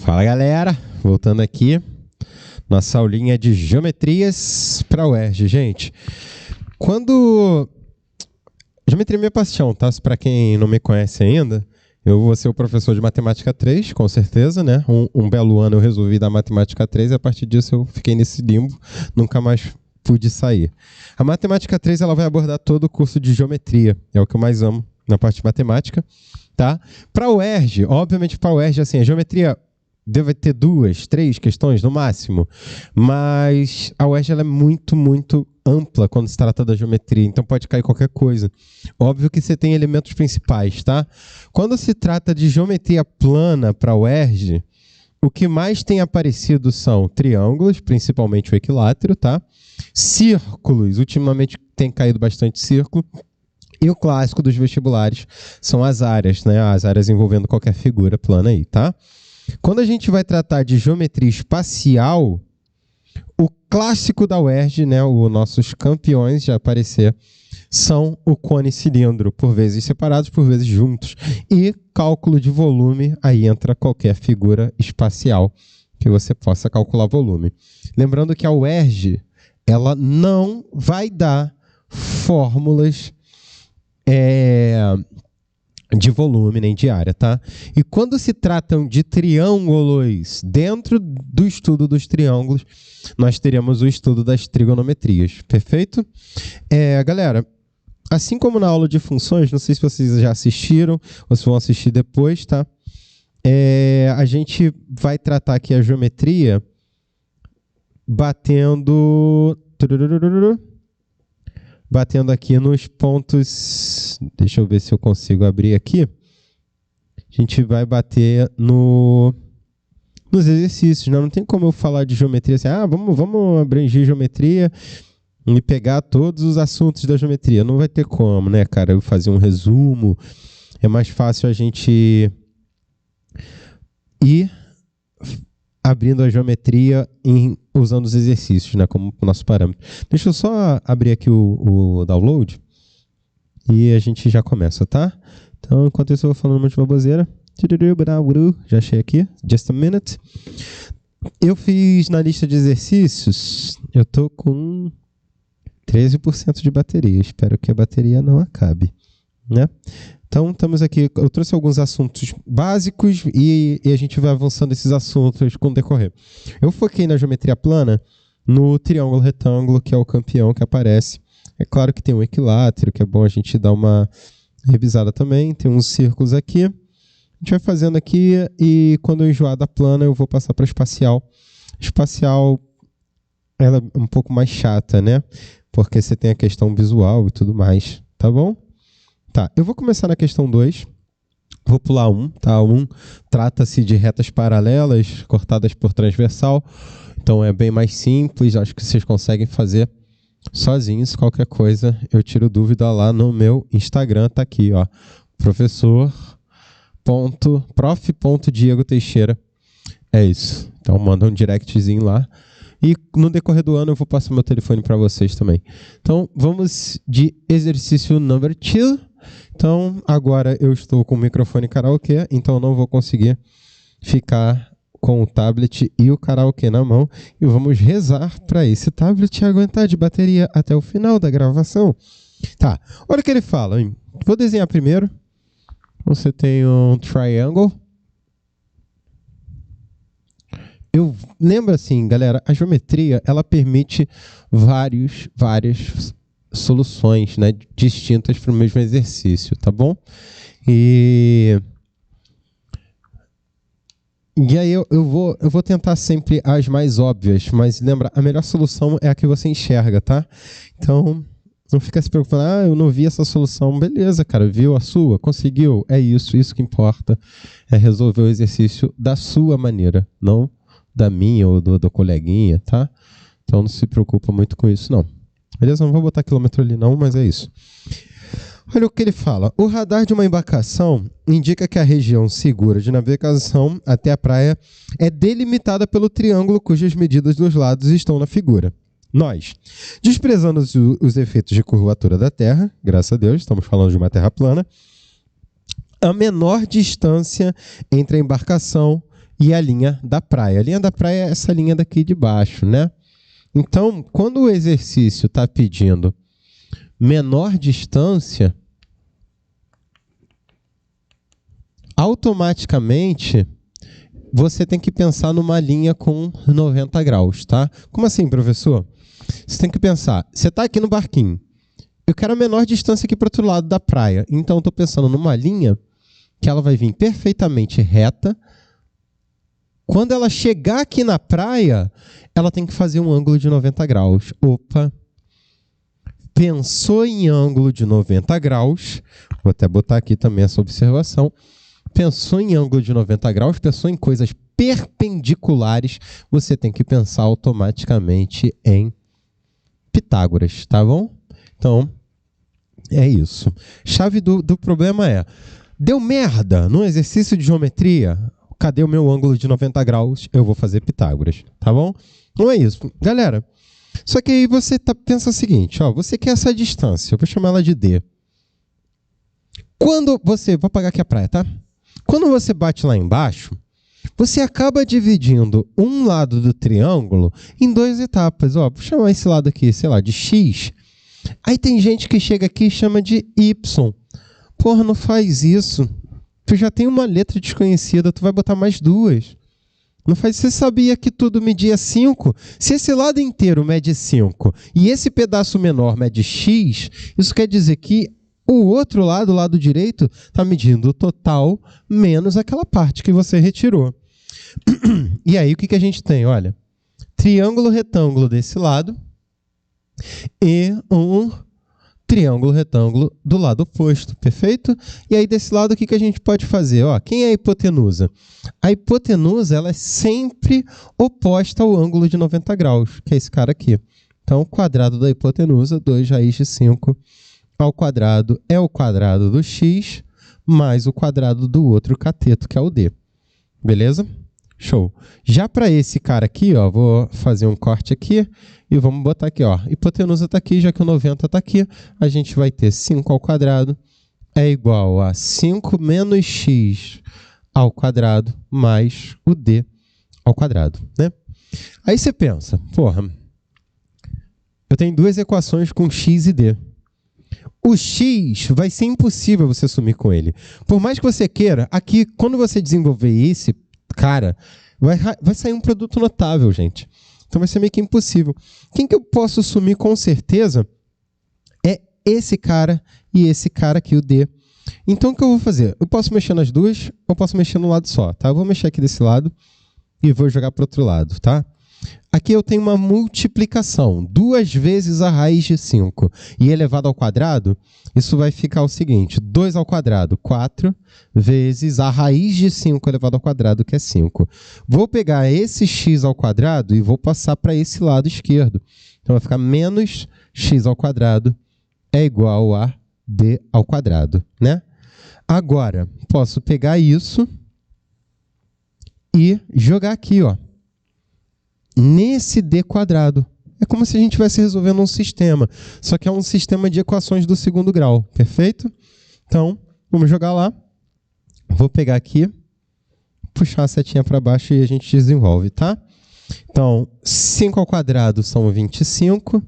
Fala galera, voltando aqui, nossa aulinha de geometrias para o UERJ, gente. Geometria é minha paixão, tá? Para quem não me conhece ainda, eu vou ser o professor de Matemática 3, com certeza, né? Um belo ano eu resolvi dar Matemática 3 e a partir disso eu fiquei nesse limbo, nunca mais pude sair. A Matemática 3 ela vai abordar todo o curso de geometria, é o que eu mais amo na parte de matemática, tá? Para o UERJ, obviamente para o UERJ, assim, a geometria deve ter 2, 3 questões no máximo, mas a UERJ ela é muito, muito ampla quando se trata da geometria, então pode cair qualquer coisa. Óbvio que você tem elementos principais, tá? Quando se trata de geometria plana para a UERJ, o que mais tem aparecido são triângulos, principalmente o equilátero, tá? Círculos, ultimamente tem caído bastante círculo. E o clássico dos vestibulares são as áreas, né? As áreas envolvendo qualquer figura plana aí, tá? Quando a gente vai tratar de geometria espacial, o clássico da UERJ, né, os nossos campeões de aparecer, são o cone e cilindro, por vezes separados, por vezes juntos. E cálculo de volume, aí entra qualquer figura espacial que você possa calcular volume. Lembrando que a UERJ, ela não vai dar fórmulas de volume nem de área, tá? E quando se tratam de triângulos, dentro do estudo dos triângulos, nós teremos o estudo das trigonometrias, perfeito? Galera, assim como na aula de funções, não sei se vocês já assistiram ou se vão assistir depois, tá? A gente vai tratar aqui a geometria batendo aqui nos pontos. Deixa eu ver se eu consigo abrir aqui. A gente vai bater nos exercícios, né? Não tem como eu falar de geometria assim, vamos abranger geometria e pegar todos os assuntos da geometria. Não vai ter como, né, cara? Eu fazer um resumo. É mais fácil a gente ir abrindo a geometria usando os exercícios, né, como nosso parâmetro. Deixa eu só abrir aqui o download e a gente já começa, tá? Então, enquanto isso eu vou falando um monte de baboseira. Já achei aqui. Just a minute. Eu fiz na lista de exercícios, eu tô com 13% de bateria. Espero que a bateria não acabe, né? Então, estamos aqui, eu trouxe alguns assuntos básicos e a gente vai avançando esses assuntos com o decorrer. Eu foquei na geometria plana, no triângulo retângulo, que é o campeão que aparece. É claro que tem um equilátero, que é bom a gente dar uma revisada também. Tem uns círculos aqui. A gente vai fazendo aqui e quando eu enjoar da plana, eu vou passar para espacial. Espacial, ela é um pouco mais chata, né? Porque você tem a questão visual e tudo mais, tá bom? Tá, eu vou começar na questão 2, vou pular 1, tá? 1 trata-se de retas paralelas cortadas por transversal, então é bem mais simples, acho que vocês conseguem fazer sozinhos, qualquer coisa eu tiro dúvida lá no meu Instagram, tá aqui, ó, prof.diego Teixeira, é isso, então manda um directzinho lá. E no decorrer do ano eu vou passar meu telefone para vocês também. Então, vamos de exercício number 2. Então, agora eu estou com o microfone karaokê, então eu não vou conseguir ficar com o tablet e o karaokê na mão. E vamos rezar para esse tablet aguentar de bateria até o final da gravação. Tá, olha o que ele fala, hein? Vou desenhar primeiro. Você tem um triangle. Eu lembro assim, galera, a geometria, ela permite várias soluções, né, distintas para o mesmo exercício, tá bom? E aí eu vou tentar sempre as mais óbvias, mas lembra, a melhor solução é a que você enxerga, tá? Então, não fica se preocupando, eu não vi essa solução. Beleza, cara, viu a sua? Conseguiu? É isso que importa, é resolver o exercício da sua maneira, não da minha ou do coleguinha, tá? Então não se preocupa muito com isso, não. Beleza? Não vou botar quilômetro ali não, mas é isso. Olha o que ele fala. O radar de uma embarcação indica que a região segura de navegação até a praia é delimitada pelo triângulo cujas medidas dos lados estão na figura. Nós, desprezando os efeitos de curvatura da Terra, graças a Deus, estamos falando de uma Terra plana, a menor distância entre a embarcação e a linha da praia. A linha da praia é essa linha daqui de baixo, né? Então, quando o exercício está pedindo menor distância, automaticamente você tem que pensar numa linha com 90 graus, tá? Como assim, professor? Você tem que pensar, você está aqui no barquinho, eu quero a menor distância aqui para o outro lado da praia, então estou pensando numa linha que ela vai vir perfeitamente reta. Quando ela chegar aqui na praia, ela tem que fazer um ângulo de 90 graus. Opa! Pensou em ângulo de 90 graus, vou até botar aqui também essa observação, pensou em ângulo de 90 graus, pensou em coisas perpendiculares, você tem que pensar automaticamente em Pitágoras, tá bom? Então, é isso. Chave do problema é, deu merda no exercício de geometria, cadê o meu ângulo de 90 graus? Eu vou fazer Pitágoras, tá bom? Não é isso. Galera, só que aí você pensa o seguinte, ó, você quer essa distância, eu vou chamar ela de D. Quando você, vou apagar aqui a praia, tá? Quando você bate lá embaixo, você acaba dividindo um lado do triângulo em duas etapas. Ó, vou chamar esse lado aqui, sei lá, de X. Aí tem gente que chega aqui e chama de Y. Porra, não faz isso. Tu já tem uma letra desconhecida, tu vai botar mais duas. Não faz. Você sabia que tudo media 5? Se esse lado inteiro mede 5 e esse pedaço menor mede X, isso quer dizer que o outro lado, o lado direito, está medindo o total menos aquela parte que você retirou. E aí, o que a gente tem? Olha, triângulo retângulo desse lado e um triângulo retângulo do lado oposto, perfeito? E aí, desse lado, o que a gente pode fazer? Ó, quem é a hipotenusa? A hipotenusa ela é sempre oposta ao ângulo de 90 graus, que é esse cara aqui. Então, o quadrado da hipotenusa, 2 raiz de 5 ao quadrado é o quadrado do x mais o quadrado do outro cateto, que é o d. Beleza? Show. Já para esse cara aqui, ó, vou fazer um corte aqui e vamos botar aqui, ó. Hipotenusa está aqui, já que o 90 está aqui, a gente vai ter 5 ao quadrado é igual a 5 menos x ao quadrado mais o d ao quadrado, né? Aí você pensa, porra, eu tenho duas equações com x e d. O x vai ser impossível você sumir com ele. Por mais que você queira, aqui, quando você desenvolver esse cara, vai sair um produto notável, gente. Então vai ser meio que impossível. Quem que eu posso sumir com certeza é esse cara e esse cara aqui, o D. Então o que eu vou fazer? Eu posso mexer nas duas ou eu posso mexer num lado só, tá? Eu vou mexer aqui desse lado e vou jogar para o outro lado, tá? Aqui eu tenho uma multiplicação, 2 vezes a raiz de 5 e elevado ao quadrado, isso vai ficar o seguinte, 2 ao quadrado, 4 vezes a raiz de 5 elevado ao quadrado, que é 5. Vou pegar esse x ao quadrado e vou passar para esse lado esquerdo. Então vai ficar menos x ao quadrado é igual a d ao quadrado, né? Agora, posso pegar isso e jogar aqui, ó. Nesse d quadrado. É como se a gente estivesse resolvendo um sistema, só que é um sistema de equações do segundo grau, perfeito? Então, vamos jogar lá. Vou pegar aqui, puxar a setinha para baixo e a gente desenvolve, tá? Então, 5 ao quadrado são 25,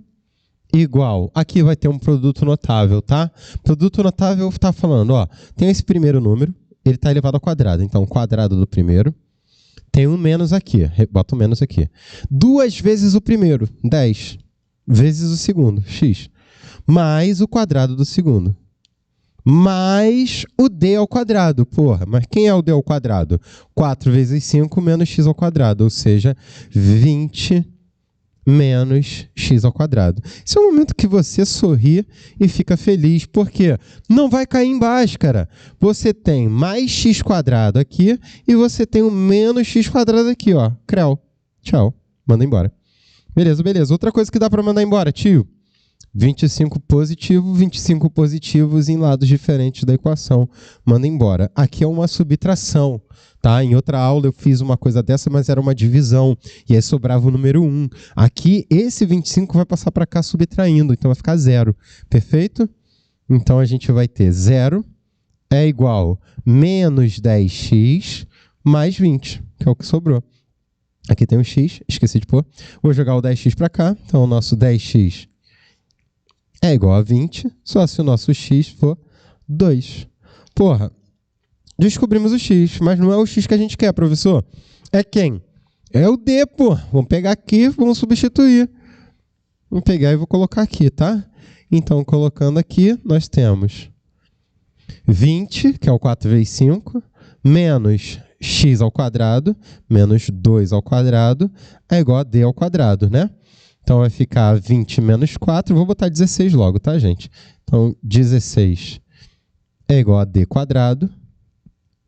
igual, aqui vai ter um produto notável, tá? Produto notável está falando, ó, tem esse primeiro número, ele está elevado ao quadrado, então, quadrado do primeiro, tem um menos aqui, bota um menos aqui. 2 vezes o primeiro, 10, vezes o segundo, x, mais o quadrado do segundo, mais o d ao quadrado. Porra, mas quem é o d ao quadrado? 4 vezes 5 menos x ao quadrado, ou seja, 20 menos x ao quadrado. Esse é o momento que você sorri e fica feliz, porque não vai cair em Bhaskara. Você tem mais x quadrado aqui e você tem o menos x quadrado aqui, ó. Creu. Tchau. Manda embora. Beleza, beleza. Outra coisa que dá para mandar embora, tio. 25 positivo, 25 positivos em lados diferentes da equação. Manda embora. Aqui é uma subtração. Tá? Em outra aula eu fiz uma coisa dessa, mas era uma divisão. E aí sobrava o número 1. Aqui, esse 25 vai passar para cá subtraindo. Então vai ficar 0. Perfeito? Então a gente vai ter 0 é igual a menos 10x mais 20, que é o que sobrou. Aqui tem o x, esqueci de pôr. Vou jogar o 10x para cá, então o nosso 10x é igual a 20, só se o nosso x for 2. Porra, descobrimos o x, mas não é o x que a gente quer, professor. É quem? É o d, pô. Vamos pegar aqui, vamos substituir. Vou pegar e vou colocar aqui, tá? Então, colocando aqui, nós temos 20, que é o 4 vezes 5, menos x ao quadrado, menos 2 ao quadrado, é igual a d ao quadrado, né? Então, vai ficar 20 menos 4, vou botar 16 logo, tá, gente? Então, 16 é igual a d quadrado,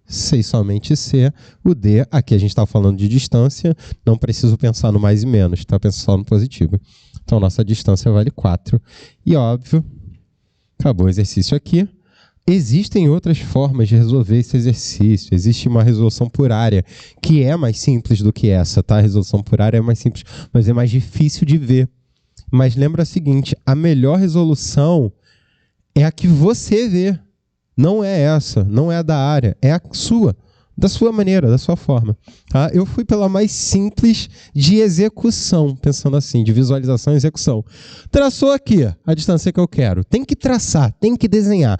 6 somente c, o d, aqui a gente está falando de distância, não preciso pensar no mais e menos, está pensando só no positivo. Então, nossa distância vale 4. E, óbvio, acabou o exercício aqui. Existem outras formas de resolver esse exercício. Existe uma resolução por área, que é mais simples do que essa, tá? A resolução por área é mais simples, mas é mais difícil de ver. Mas lembra o seguinte, a melhor resolução é a que você vê. Não é essa, não é a da área, é a sua. Da sua maneira, da sua forma. Tá? Eu fui pela mais simples de execução, pensando assim, de visualização e execução. Traçou aqui a distância que eu quero. Tem que traçar, tem que desenhar.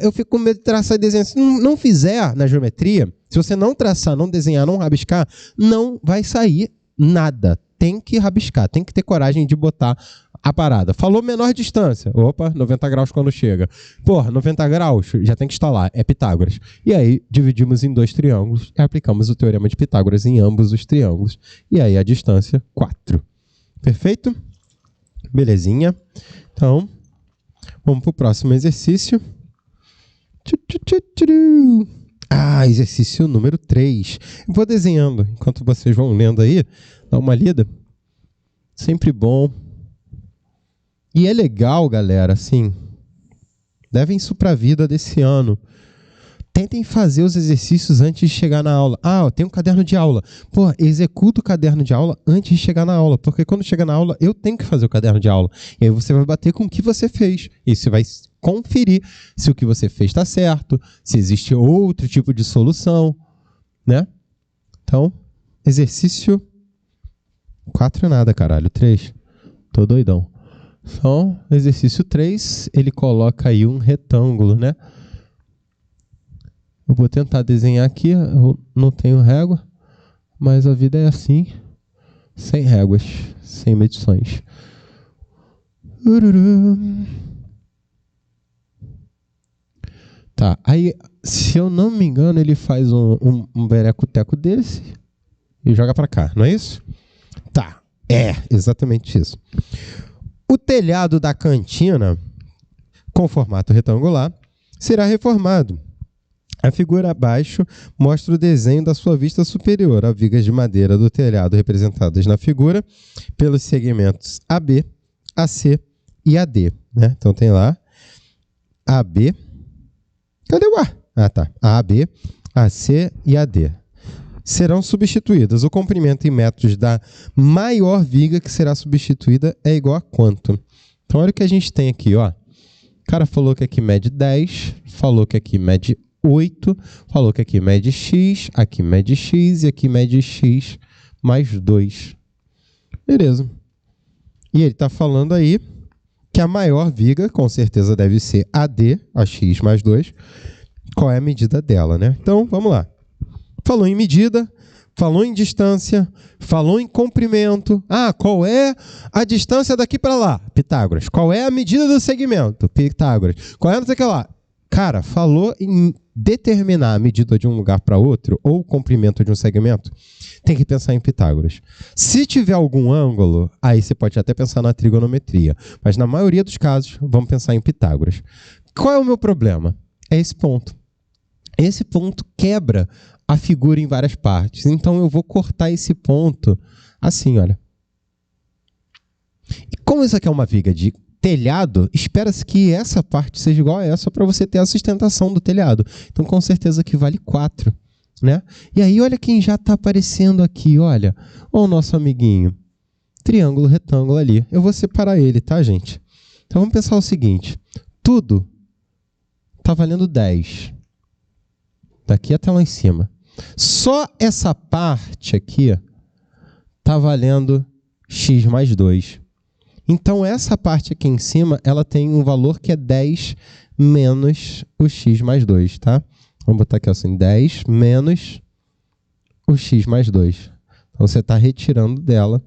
Eu fico com medo de traçar e desenhar. Se não fizer na geometria, se você não traçar, não desenhar, não rabiscar, não vai sair nada. Tem que rabiscar, tem que ter coragem de botar a parada. Falou menor distância. Opa, 90 graus quando chega. Porra, 90 graus já tem que instalar. É Pitágoras. E aí, dividimos em 2 triângulos e aplicamos o teorema de Pitágoras em ambos os triângulos. E aí, a distância, 4. Perfeito? Belezinha. Então, vamos para o próximo exercício. Exercício número 3. Eu vou desenhando. Enquanto vocês vão lendo aí, dá uma lida. Sempre bom. E é legal, galera, assim, levem isso para a vida desse ano. Tentem fazer os exercícios antes de chegar na aula. Eu tenho um caderno de aula. Pô, executa o caderno de aula antes de chegar na aula, porque quando chegar na aula, eu tenho que fazer o caderno de aula. E aí você vai bater com o que você fez. E você vai conferir se o que você fez está certo, se existe outro tipo de solução, né? Então, exercício 4 é nada, caralho. 3. Tô doidão. Então, exercício 3, ele coloca aí um retângulo, né? Eu vou tentar desenhar aqui, eu não tenho régua, mas a vida é assim, sem réguas, sem medições. Tá, aí, se eu não me engano, ele faz um bereco-teco desse e joga pra cá, não é isso? Tá, exatamente isso. O telhado da cantina, com formato retangular, será reformado. A figura abaixo mostra o desenho da sua vista superior, as vigas de madeira do telhado representadas na figura pelos segmentos AB, AC e AD. Né? Então tem lá AB. Cadê o A? Tá. AB, AC e AD. Serão substituídas. O comprimento em metros da maior viga que será substituída é igual a quanto? Então, olha o que a gente tem aqui. Ó. O cara falou que aqui mede 10, falou que aqui mede 8, falou que aqui mede x e aqui mede x mais 2. Beleza. E ele está falando aí que a maior viga, com certeza, deve ser AD, a x mais 2. Qual é a medida dela, né? Então, vamos lá. Falou em medida, falou em distância, falou em comprimento. Qual é a distância daqui para lá? Pitágoras. Qual é a medida do segmento? Pitágoras. Qual é não sei o que lá? Cara, falou em determinar a medida de um lugar para outro ou o comprimento de um segmento, tem que pensar em Pitágoras. Se tiver algum ângulo, aí você pode até pensar na trigonometria. Mas na maioria dos casos, vamos pensar em Pitágoras. Qual é o meu problema? É esse ponto. Esse ponto quebra a figura em várias partes. Então, eu vou cortar esse ponto assim, olha. E como isso aqui é uma viga de telhado, espera-se que essa parte seja igual a essa para você ter a sustentação do telhado. Então, com certeza que vale 4. Né? E aí, olha quem já está aparecendo aqui, olha. Olha o nosso amiguinho. Triângulo, retângulo ali. Eu vou separar ele, tá, gente? Então, vamos pensar o seguinte. Tudo está valendo 10. Daqui até lá em cima. Só essa parte aqui está valendo x mais 2. Então, essa parte aqui em cima, ela tem um valor que é 10 menos o x mais 2, tá? Vamos botar aqui assim, 10 menos o x mais 2. Então, você está retirando dela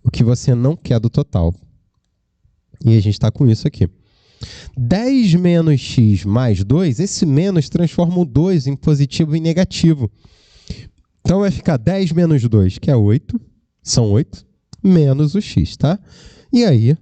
o que você não quer do total. E a gente está com isso aqui. 10 menos x mais 2, esse menos transforma o 2 em positivo e negativo. Então, vai ficar 10 menos 2, que é 8, são 8, menos o x, tá? E aí,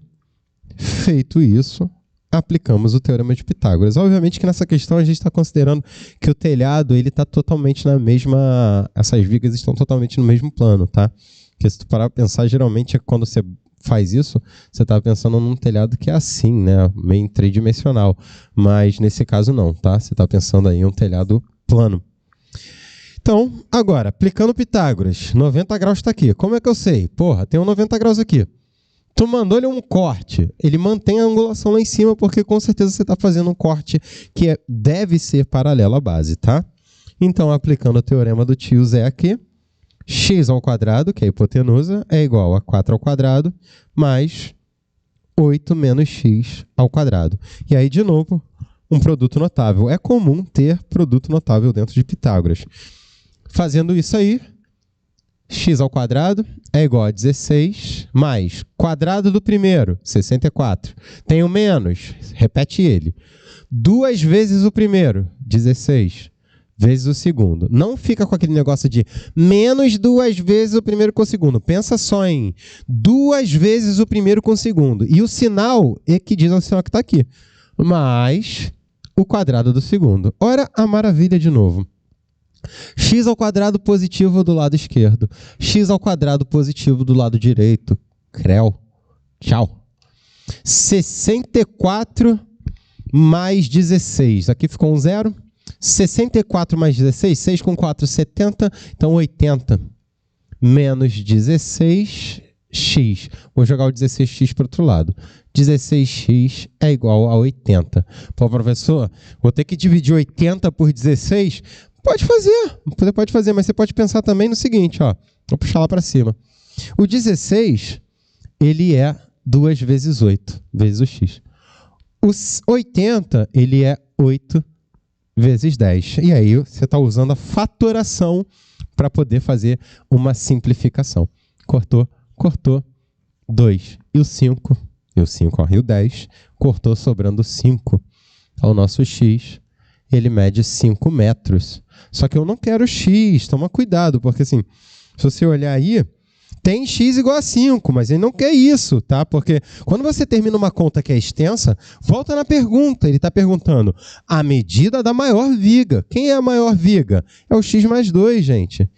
feito isso, aplicamos o Teorema de Pitágoras. Obviamente que nessa questão a gente está considerando que o telhado ele está totalmente na mesma... Essas vigas estão totalmente no mesmo plano, tá? Porque se tu parar para pensar, geralmente quando você faz isso, você está pensando num telhado que é assim, né? Meio tridimensional. Mas nesse caso não, tá? Você está pensando aí em um telhado plano. Então, agora, aplicando Pitágoras, 90 graus está aqui. Como é que eu sei? Porra, tem um 90 graus aqui. Tu mandou-lhe um corte, ele mantém a angulação lá em cima, porque com certeza você está fazendo um corte que deve ser paralelo à base, tá? Então, aplicando o teorema do tio Zé aqui, x ao quadrado, que é a hipotenusa, é igual a 4 ao quadrado, mais 8 menos x ao quadrado. E aí, de novo, um produto notável. É comum ter produto notável dentro de Pitágoras. Fazendo isso aí, x ao quadrado é igual a 16, mais quadrado do primeiro, 64. Tem o menos, repete ele. 2 vezes o primeiro, 16, vezes o segundo. Não fica com aquele negócio de menos 2 vezes o primeiro com o segundo. Pensa só em 2 vezes o primeiro com o segundo. E o sinal é que diz o sinal que está aqui. Mais o quadrado do segundo. Ora, a maravilha de novo. X ao quadrado positivo do lado esquerdo. X ao quadrado positivo do lado direito. Creu. Tchau. 64 mais 16. Aqui ficou um zero. 64 mais 16. 6 com 4, 70. Então, 80. Menos 16, x. Vou jogar o 16x para o outro lado. 16x é igual a 80. Pô, professor, vou ter que dividir 80 por 16? Pode fazer, você pode fazer, mas você pode pensar também no seguinte, ó, vou puxar lá para cima. O 16, ele é 2 vezes 8, vezes o x. O 80, ele é 8 vezes 10. E aí você está usando a fatoração para poder fazer uma simplificação. Cortou, cortou, 2. E o 5, e o 10, cortou sobrando 5. Então, o nosso x, ele mede 5 metros. Só que eu não quero x, toma cuidado, porque assim, se você olhar aí, tem x igual a 5, mas ele não quer isso, tá? Porque quando você termina uma conta que é extensa, volta na pergunta, ele está perguntando a medida da maior viga. Quem é a maior viga? É o x mais 2, gente.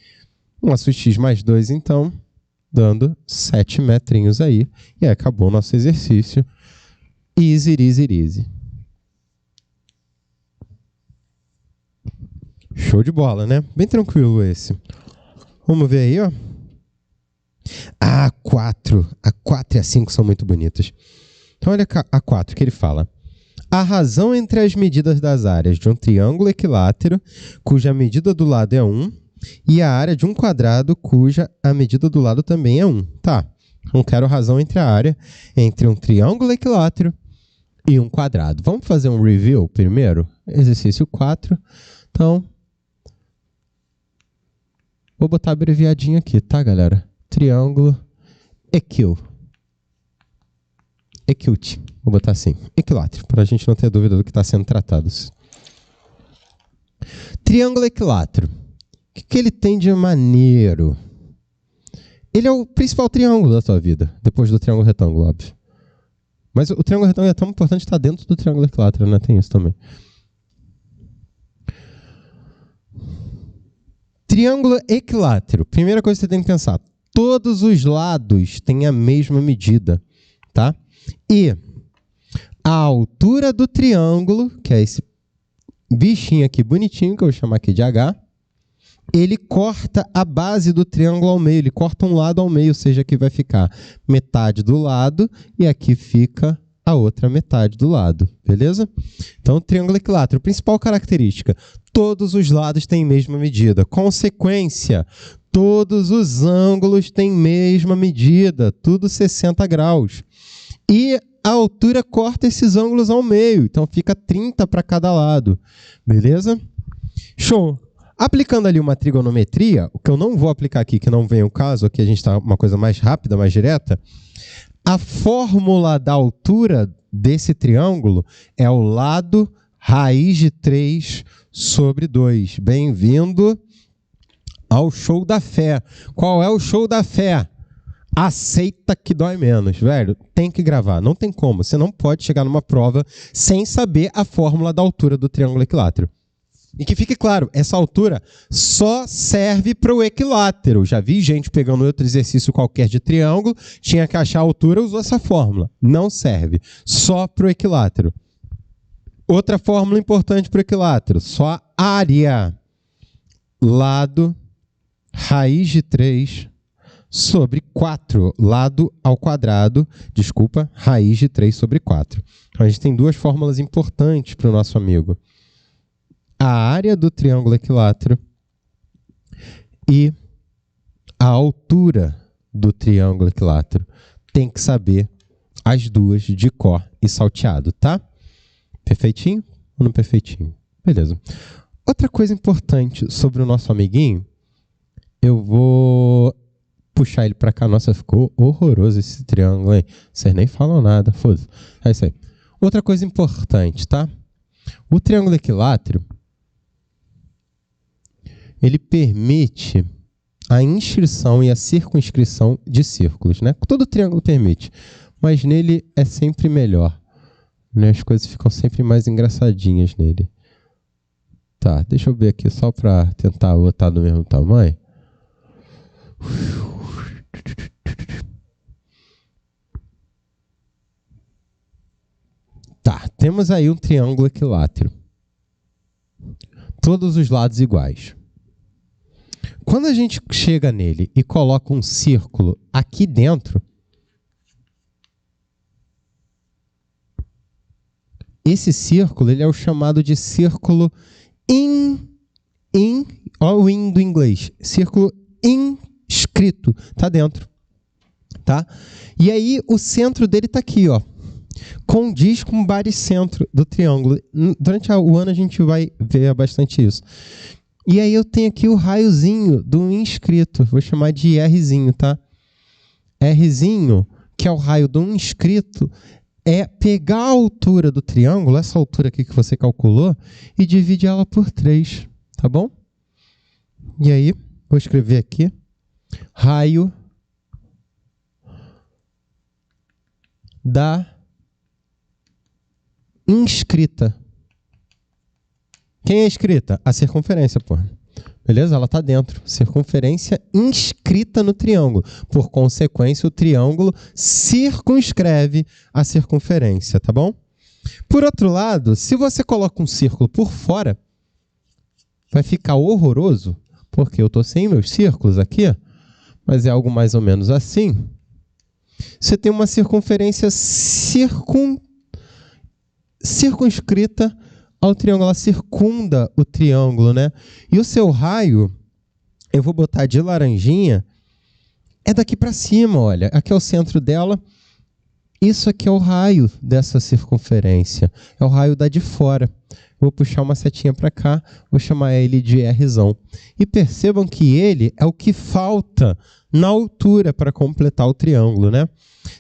Nosso x mais 2, então, dando 7 metrinhos aí. E aí acabou o nosso exercício. Easy, easy, easy. Show de bola, né? Bem tranquilo esse. Vamos ver aí, ó. A 4. A 4 e a 5 são muito bonitas. Então, olha a 4 que ele fala. A razão entre as medidas das áreas de um triângulo equilátero, cuja medida do lado é 1, e a área de um quadrado, cuja a medida do lado também é 1. Tá. Não quero razão entre a área entre um triângulo equilátero e um quadrado. Vamos fazer um review primeiro? Exercício 4. Então, vou botar abreviadinho aqui, tá, galera? Triângulo equilate. Vou botar assim, equilátero, para a gente não ter dúvida do que está sendo tratado. Triângulo equilátero. O que ele tem de maneiro? Ele é o principal triângulo da tua vida, depois do triângulo retângulo, óbvio. Mas o triângulo retângulo é tão importante estar dentro do triângulo equilátero, né? Tem isso também. Triângulo equilátero. Primeira coisa que você tem que pensar. Todos os lados têm a mesma medida, tá? E a altura do triângulo, que é esse bichinho aqui bonitinho, que eu vou chamar aqui de H, ele corta a base do triângulo ao meio. Ele corta um lado ao meio, ou seja, aqui vai ficar metade do lado e aqui fica a outra metade do lado, beleza? Então, triângulo equilátero. Principal característica. todos os lados têm mesma medida. Consequência, todos os ângulos têm mesma medida, tudo 60 graus. E a altura corta esses ângulos ao meio, então fica 30 para cada lado. Beleza? Show! Aplicando ali uma trigonometria, o que eu não vou aplicar aqui, que não vem o caso, aqui a gente está uma coisa mais rápida, mais direta, a fórmula da altura desse triângulo é o lado raiz de 3 sobre 2. Bem-vindo ao show da fé. Qual é o show da fé? Aceita que dói menos, velho. Tem que gravar, não tem como. Você não pode chegar numa prova sem saber a fórmula da altura do triângulo equilátero. E que fique claro, essa altura só serve para o equilátero. Já vi gente pegando outro exercício qualquer de triângulo, tinha que achar a altura, usou essa fórmula. Não serve, só para o equilátero. Outra fórmula importante para o equilátero, só área. Lado raiz de 3 sobre 4. Lado ao quadrado, desculpa, raiz de 3 sobre 4. Então, a gente tem duas fórmulas importantes para o nosso amigo. A área do triângulo equilátero e a altura do triângulo equilátero. Tem que saber as duas de cor e salteado, tá? Perfeitinho ou não perfeitinho? Beleza. Outra coisa importante sobre o nosso amiguinho, eu vou puxar ele para cá. Nossa, ficou horroroso esse triângulo, hein? Vocês nem falam nada, foda-se. É isso aí. Outra coisa importante, tá? O triângulo equilátero, ele permite a inscrição e a circunscrição de círculos, né? Todo triângulo permite, mas nele é sempre melhor, né? As coisas ficam sempre mais engraçadinhas nele. Tá, deixa eu ver aqui só para tentar botar do mesmo tamanho. Tá, temos aí um triângulo equilátero. Todos os lados iguais. Quando a gente chega nele e coloca um círculo aqui dentro, esse círculo ele é o chamado de círculo ó o in do inglês, círculo inscrito, tá dentro, tá? E aí o centro dele tá aqui, ó, condiz com o baricentro do triângulo. Durante o ano a gente vai ver bastante isso. E aí eu tenho aqui o raiozinho do inscrito, vou chamar de Rzinho, tá? Rzinho, que é o raio do inscrito, é pegar a altura do triângulo, essa altura aqui que você calculou, e dividir ela por 3, tá bom? E aí, vou escrever aqui, raio da inscrita. Quem é inscrita? A circunferência, pô. Beleza? Ela está dentro. Circunferência inscrita no triângulo. Por consequência, o triângulo circunscreve a circunferência, tá bom? Por outro lado, se você coloca um círculo por fora, vai ficar horroroso, porque eu estou sem meus círculos aqui, mas é algo mais ou menos assim. Você tem uma circunferência circunscrita ao triângulo, ela circunda o triângulo, né? E o seu raio, eu vou botar de laranjinha, é daqui para cima, olha. Aqui é o centro dela. Isso aqui é o raio dessa circunferência. É o raio da de fora. Vou puxar uma setinha para cá, vou chamar ele de Rzão. E percebam que ele é o que falta na altura para completar o triângulo, né?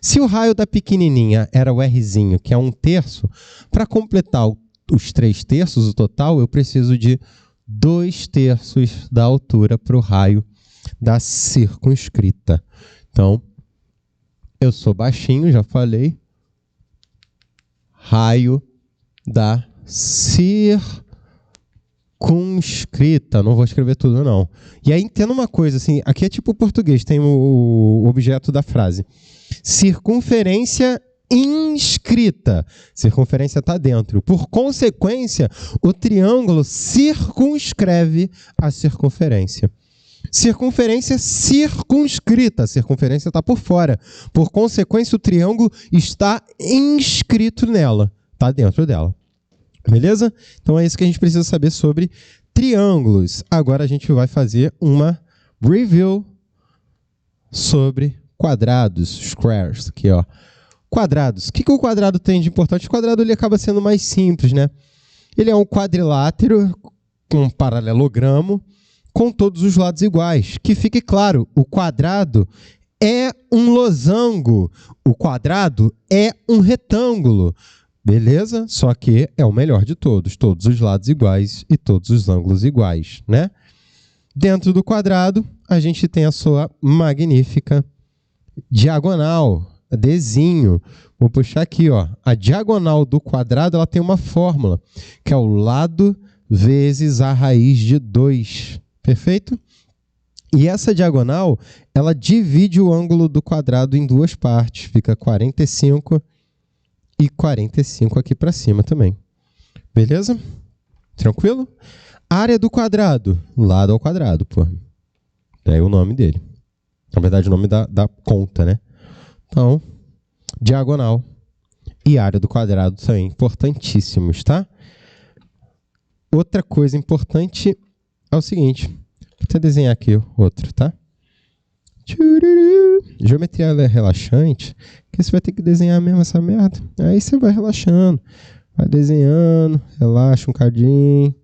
Se o raio da pequenininha era o Rzinho, que é 1/3, para completar os 3/3, o total, eu preciso de 2/3 da altura para o raio da circunscrita. Então, eu sou baixinho, já falei. Raio da circunscrita. Não vou escrever tudo, não. E aí, entenda uma coisa, assim, aqui é tipo português, tem o objeto da frase. Circunferência inscrita. Circunferência está dentro. Por consequência, o triângulo circunscreve a circunferência. Circunferência circunscrita. A circunferência está por fora. Por consequência, o triângulo está inscrito nela. Está dentro dela. Beleza? Então é isso que a gente precisa saber sobre triângulos. Agora a gente vai fazer uma review sobre quadrados, squares, aqui ó. Quadrados. O que o quadrado tem de importante? O quadrado ele acaba sendo mais simples, né? Ele é um quadrilátero com um paralelogramo com todos os lados iguais. Que fique claro, o quadrado é um losango. O quadrado é um retângulo. Beleza? Só que é o melhor de todos. Todos os lados iguais e todos os ângulos iguais, né? Dentro do quadrado, a gente tem a sua magnífica diagonal, Dzinho. Vou puxar aqui, ó. A diagonal do quadrado, ela tem uma fórmula, que é o lado vezes a raiz de 2. Perfeito? E essa diagonal, ela divide o ângulo do quadrado em duas partes. Fica 45 e 45 aqui para cima também. Beleza? Tranquilo? Área do quadrado, lado ao quadrado, pô. É o nome dele. Na verdade, o nome da conta, né? Então, diagonal e área do quadrado são importantíssimos, tá? Outra coisa importante é o seguinte. Vou até desenhar aqui outro, tá? Geometria ela é relaxante, que você vai ter que desenhar mesmo essa merda. Aí você vai relaxando, vai desenhando, relaxa um cadinho.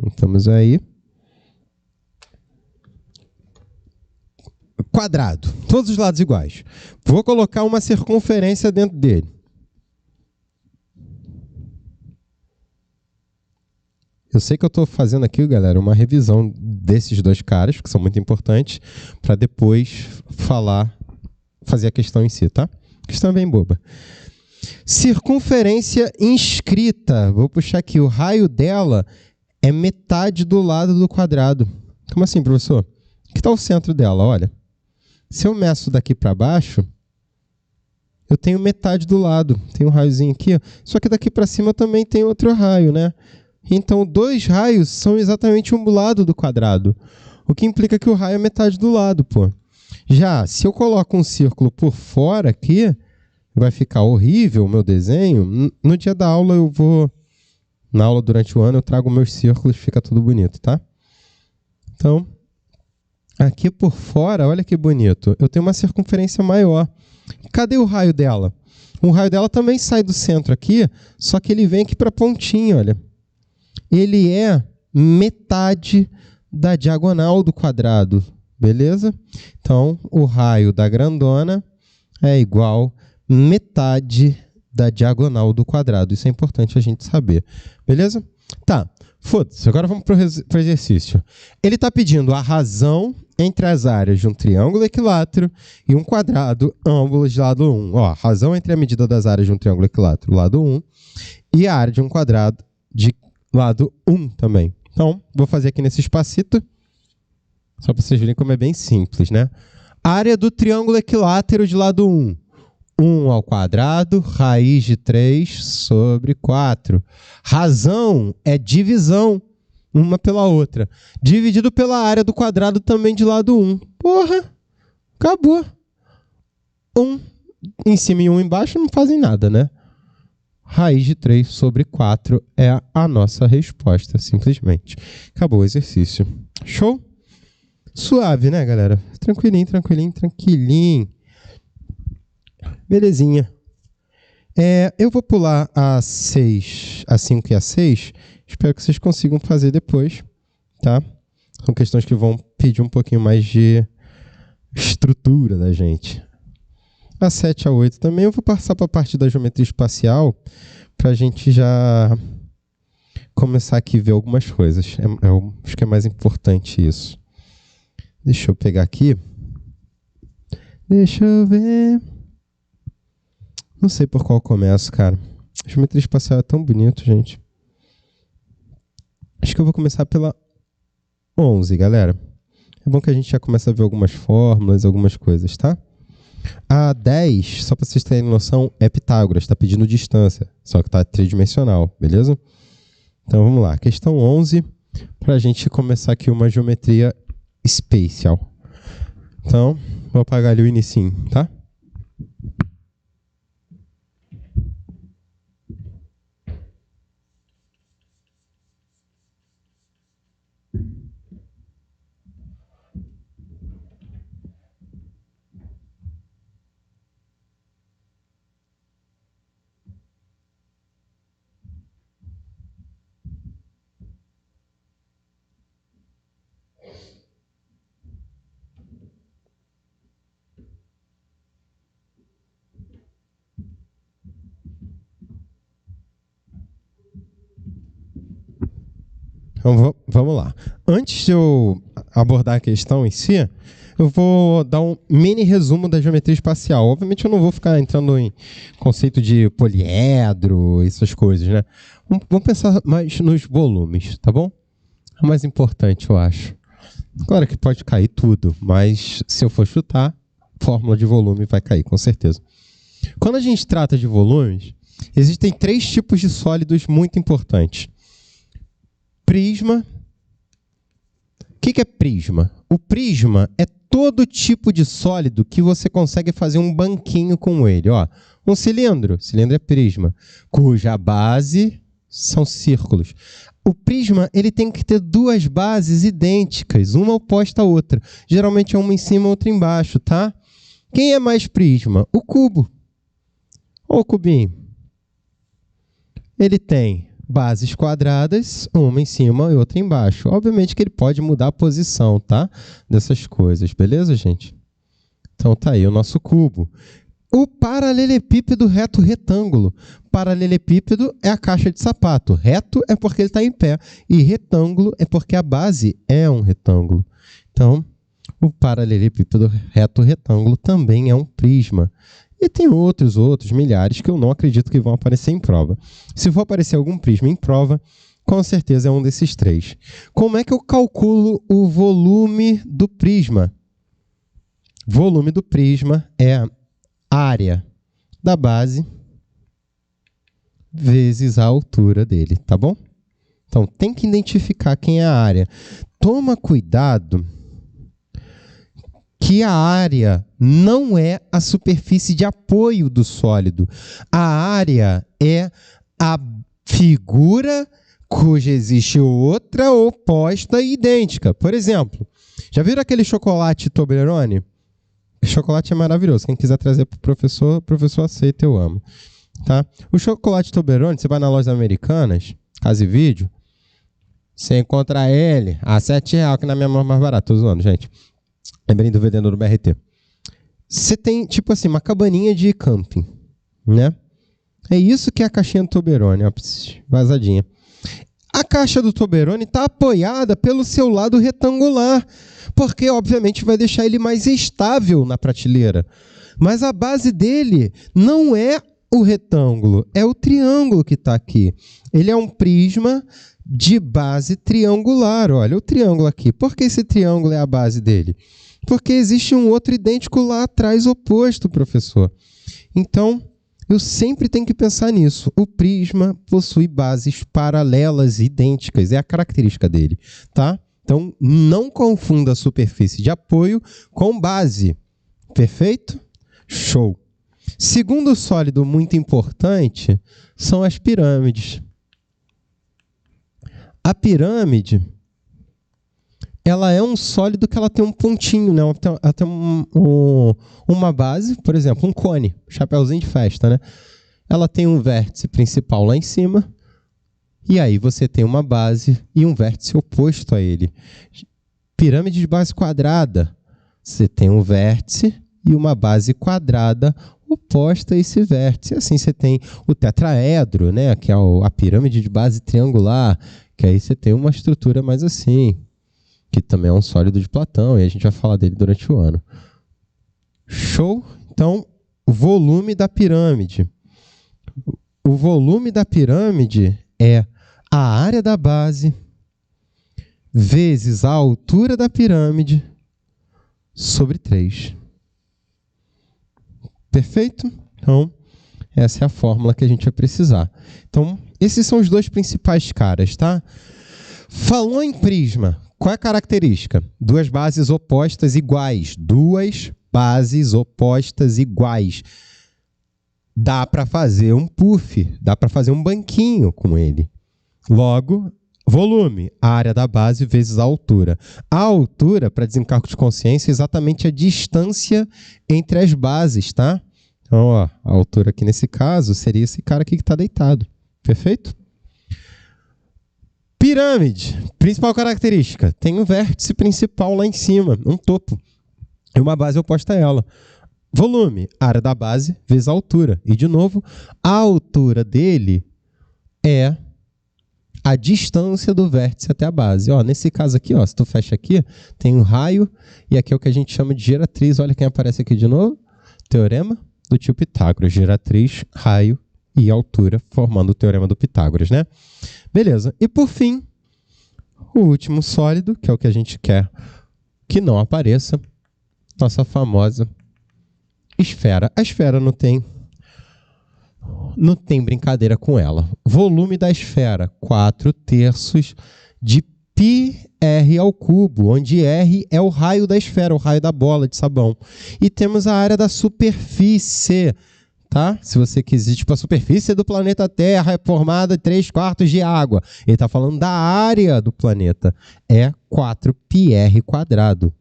Estamos aí. Quadrado, todos os lados iguais. Vou colocar uma circunferência dentro dele. Eu sei que eu estou fazendo aqui, galera, uma revisão desses dois caras, que são muito importantes, para depois fazer a questão em si, tá? A questão é bem boba. Circunferência inscrita. Vou puxar aqui. O raio dela é metade do lado do quadrado. Como assim, professor? Que está o centro dela? Olha. Se eu meço daqui para baixo, eu tenho metade do lado. Tem um raiozinho aqui. Ó. Só que daqui para cima também tem outro raio, né? Então, dois raios são exatamente um lado do quadrado. O que implica que o raio é metade do lado, pô. Já, se eu coloco um círculo por fora aqui, vai ficar horrível o meu desenho. No dia da aula eu vou... Na aula durante o ano eu trago meus círculos, fica tudo bonito, tá? Então, aqui por fora, olha que bonito. Eu tenho uma circunferência maior. Cadê o raio dela? O raio dela também sai do centro aqui, só que ele vem aqui para a pontinha, olha. Ele é metade da diagonal do quadrado, beleza? Então, o raio da grandona é igual metade da diagonal do quadrado. Isso é importante a gente saber, beleza? Tá, foda-se. Agora vamos para o exercício. Ele está pedindo a razão entre as áreas de um triângulo equilátero e um quadrado, ângulos de lado 1. Ó, razão entre a medida das áreas de um triângulo equilátero, lado 1, e a área de um quadrado de lado 1 também. Então, vou fazer aqui nesse espacito, só para vocês verem como é bem simples, né? Área do triângulo equilátero de lado 1. 1 ao quadrado, raiz de 3 sobre 4. Razão é divisão, uma pela outra. Dividido pela área do quadrado também de lado 1. Porra, acabou. 1 em cima e 1 embaixo não fazem nada, né? Raiz de 3 sobre 4 é a nossa resposta, simplesmente. Acabou o exercício. Show? Suave, né, galera? Tranquilinho, tranquilinho, tranquilinho. Belezinha. Eu vou pular a 6, a 5 e a 6. Espero que vocês consigam fazer depois, tá? São questões que vão pedir um pouquinho mais de estrutura da gente. A 7 a 8 também. Eu vou passar para a parte da geometria espacial para a gente já começar aqui a ver algumas coisas. Eu acho que é mais importante isso. Deixa eu pegar aqui. Deixa eu ver. Não sei por qual eu começo, cara. A geometria espacial é tão bonito, gente. Acho que eu vou começar pela 11, galera. É bom que a gente já começa a ver algumas fórmulas, algumas coisas, tá? A 10, só para vocês terem noção, é Pitágoras, está pedindo distância, só que está tridimensional, beleza? Então vamos lá, questão 11, para a gente começar aqui uma geometria espacial. Então, vou apagar ali o inicinho, tá? Então, vamos lá. Antes de eu abordar a questão em si, eu vou dar um mini resumo da geometria espacial. Obviamente, eu não vou ficar entrando em conceito de poliedro, essas coisas, né? Vamos pensar mais nos volumes, tá bom? É o mais importante, eu acho. Claro que pode cair tudo, mas se eu for chutar, fórmula de volume vai cair, com certeza. Quando a gente trata de volumes, existem 3 tipos de sólidos muito importantes. Prisma. O que é prisma? O prisma é todo tipo de sólido que você consegue fazer um banquinho com ele. Ó, um cilindro é prisma, cuja base são círculos. O prisma ele tem que ter 2 bases idênticas, uma oposta à outra. Geralmente é uma em cima e outra embaixo, tá? Quem é mais prisma? O cubo. Ou o cubinho. Ele tem bases quadradas, uma em cima e outra embaixo. Obviamente que ele pode mudar a posição, tá? Dessas coisas, beleza, gente? Então tá aí o nosso cubo. O paralelepípedo reto retângulo. Paralelepípedo é a caixa de sapato. Reto é porque ele está em pé. E retângulo é porque a base é um retângulo. Então, o paralelepípedo reto retângulo também é um prisma. E tem outros milhares que eu não acredito que vão aparecer em prova. Se for aparecer algum prisma em prova, com certeza é um desses 3. Como é que eu calculo o volume do prisma? Volume do prisma é a área da base vezes a altura dele, tá bom? Então, tem que identificar quem é a área. Toma cuidado que a área não é a superfície de apoio do sólido. A área é a figura cuja existe outra oposta e idêntica. Por exemplo, já viram aquele chocolate Toblerone? O chocolate é maravilhoso. Quem quiser trazer para o professor aceita, eu amo. Tá? O chocolate Toblerone, você vai na loja Americanas, Casa e Vídeo, você encontra ele a R$7, que na minha mão é mais barato. Tô zoando, gente. Lembrei do vendedor do BRT. Você tem, tipo assim, uma cabaninha de camping, né? É isso que é a caixinha do Toblerone, ó, vazadinha. A caixa do Toblerone está apoiada pelo seu lado retangular, porque, obviamente, vai deixar ele mais estável na prateleira. Mas a base dele não é o retângulo, é o triângulo que está aqui. Ele é um prisma de base triangular. Olha o triângulo aqui. Por que esse triângulo é a base dele? Porque existe um outro idêntico lá atrás, oposto, professor. Então, eu sempre tenho que pensar nisso. O prisma possui bases paralelas idênticas. É a característica dele, tá? Então, não confunda a superfície de apoio com base. Perfeito? Show! Segundo sólido muito importante são as pirâmides. A pirâmide, ela é um sólido que ela tem um pontinho, né? Ela tem uma base, por exemplo, um cone, chapeuzinho de festa, né? Ela tem um vértice principal lá em cima, e aí você tem uma base e um vértice oposto a ele. Pirâmide de base quadrada, você tem um vértice e uma base quadrada oposta a esse vértice. E assim você tem o tetraedro, né? Que é a pirâmide de base triangular, que aí você tem uma estrutura mais assim, que também é um sólido de Platão, e a gente vai falar dele durante o ano. Show? Então, o volume da pirâmide. O volume da pirâmide é a área da base vezes a altura da pirâmide sobre 3. Perfeito? Então, essa é a fórmula que a gente vai precisar. Então, esses são os 2 principais caras, tá? Falou em prisma. Qual é a característica? 2 bases opostas iguais. 2 bases opostas iguais. Dá para fazer um puff, dá para fazer um banquinho com ele. Logo, volume, a área da base vezes a altura. A altura, para desencargo de consciência, é exatamente a distância entre as bases, tá? Então, ó, a altura aqui nesse caso seria esse cara aqui que está deitado. Perfeito? Pirâmide, principal característica, tem um vértice principal lá em cima, um topo, e uma base oposta a ela. Volume, área da base vezes a altura. E, de novo, a altura dele é a distância do vértice até a base. Ó, nesse caso aqui, ó, se tu fecha aqui, tem um raio, e aqui é o que a gente chama de geratriz. Olha quem aparece aqui de novo. Teorema do tio Pitágoras. Geratriz, raio e altura, formando o teorema do Pitágoras, né? Beleza. E por fim, o último sólido, que é o que a gente quer que não apareça, nossa famosa esfera. A esfera não tem brincadeira com ela. Volume da esfera, 4/3 de πr ao cubo, onde R é o raio da esfera, o raio da bola de sabão. E temos a área da superfície, tá? Se você quiser, tipo, a superfície do planeta Terra é formada de 3/4 de água. Ele está falando da área do planeta. É 4πr².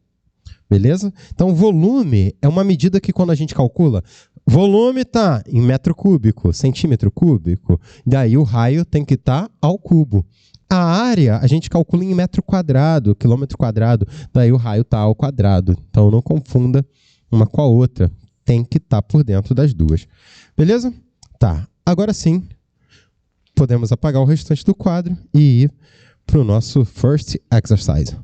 Beleza? Então, volume é uma medida que quando a gente calcula, volume está em metro cúbico, centímetro cúbico, daí o raio tem que estar ao cubo. A área a gente calcula em metro quadrado, quilômetro quadrado, daí o raio está ao quadrado. Então, não confunda uma com a outra. Tem que estar por dentro das duas. Beleza? Tá. Agora sim, podemos apagar o restante do quadro e ir para o nosso first exercise.